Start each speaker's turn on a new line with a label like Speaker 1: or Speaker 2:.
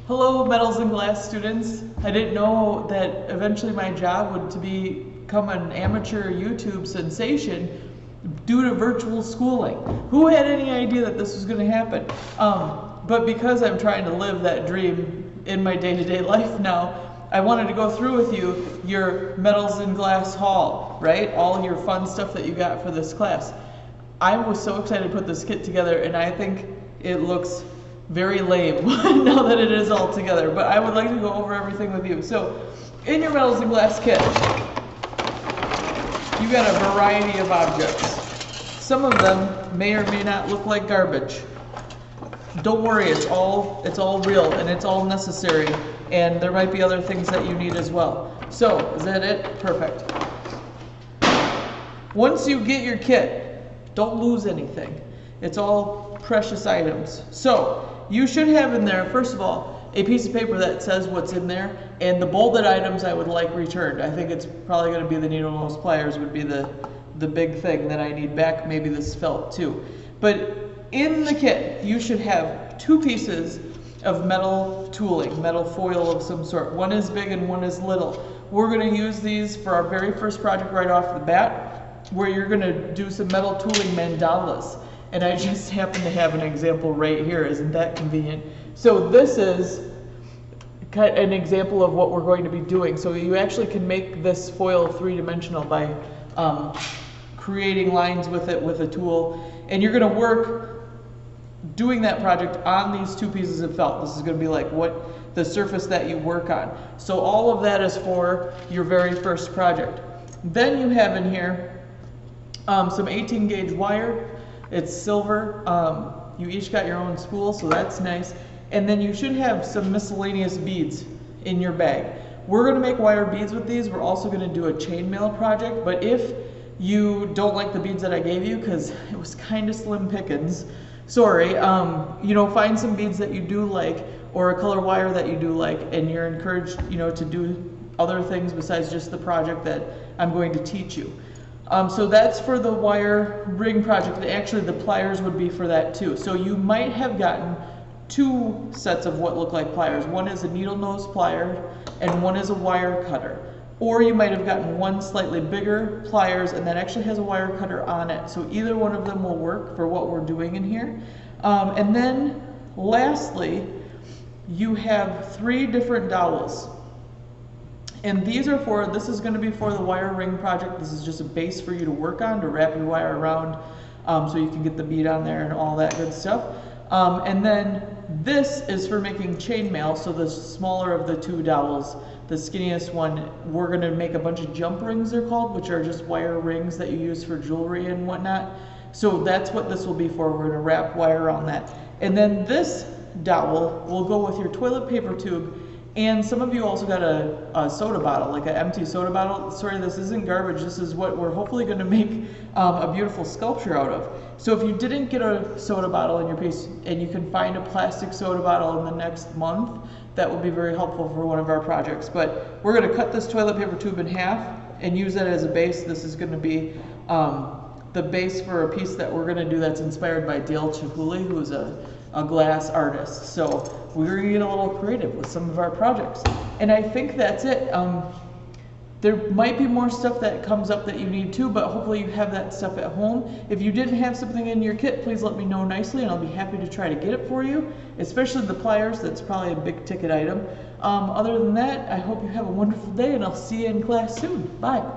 Speaker 1: Hello, metals and glass students. I didn't know that eventually my job would to become an amateur YouTube sensation due to virtual schooling. Who had any idea that this was going to happen? But because I'm trying to live that dream in my day-to-day life now, I wanted to go through with you your metals and glass haul, right? All your fun stuff that you got for this class. I was so excited to put this kit together, and I think it looks very lame now that it is all together, but I would like to go over everything with you. So, in your metals and glass kit, you got a variety of objects. Some of them may or may not look like garbage. Don't worry, it's all real and it's all necessary, and there might be other things that you need as well. So, is that it? Perfect. Once you get your kit, don't lose anything. It's all precious items. So, you should have in there, first of all, a piece of paper that says what's in there, and the bolded items I would like returned. I think it's probably going to be the needle nose pliers would be the big thing that I need back, maybe this felt too. But in the kit, you should have two pieces of metal tooling, metal foil of some sort. One is big and one is little. We're going to use these for our very first project right off the bat, where you're going to do some metal tooling mandalas. And I just happen to have an example right here. Isn't that convenient? So this is an example of what we're going to be doing. So you actually can make this foil three-dimensional by creating lines with it with a tool. And you're going to work doing that project on these two pieces of felt. This is going to be like the surface that you work on. So all of that is for your very first project. Then you have in here some 18 gauge wire. It's silver. You each got your own spool, so that's nice. And then you should have some miscellaneous beads in your bag. We're going to make wire beads with these. We're also going to do a chainmail project, but if you don't like the beads that I gave you, because it was kind of slim pickings, sorry, find some beads that you do like, or a color wire that you do like, and you're encouraged, to do other things besides just the project that I'm going to teach you. So that's for the wire ring project. Actually, the pliers would be for that too. So you might have gotten two sets of what look like pliers. One is a needle nose plier and one is a wire cutter. Or you might have gotten one slightly bigger pliers and that actually has a wire cutter on it. So either one of them will work for what we're doing in here. And then lastly, you have three different dowels. And these are this is going to be for the wire ring project. This is just a base for you to work on, to wrap your wire around so you can get the bead on there and all that good stuff. And then this is for making chainmail, so the smaller of the two dowels, the skinniest one, we're going to make a bunch of jump rings, they're called, which are just wire rings that you use for jewelry and whatnot. So that's what this will be for. We're going to wrap wire around that. And then this dowel will go with your toilet paper tube. And some of you also got a soda bottle, like an empty soda bottle. Sorry, this isn't garbage. This is what we're hopefully going to make a beautiful sculpture out of. So if you didn't get a soda bottle in your piece, and you can find a plastic soda bottle in the next month, that would be very helpful for one of our projects. But we're going to cut this toilet paper tube in half and use that as a base. This is going to be the base for a piece that we're going to do that's inspired by Dale Chihuly, who is a glass artist. So we're going to get a little creative with some of our projects. And I think that's it. There might be more stuff that comes up that you need too, but hopefully you have that stuff at home. If you didn't have something in your kit, please let me know nicely and I'll be happy to try to get it for you, especially the pliers. That's probably a big ticket item. Other than that, I hope you have a wonderful day and I'll see you in class soon. Bye.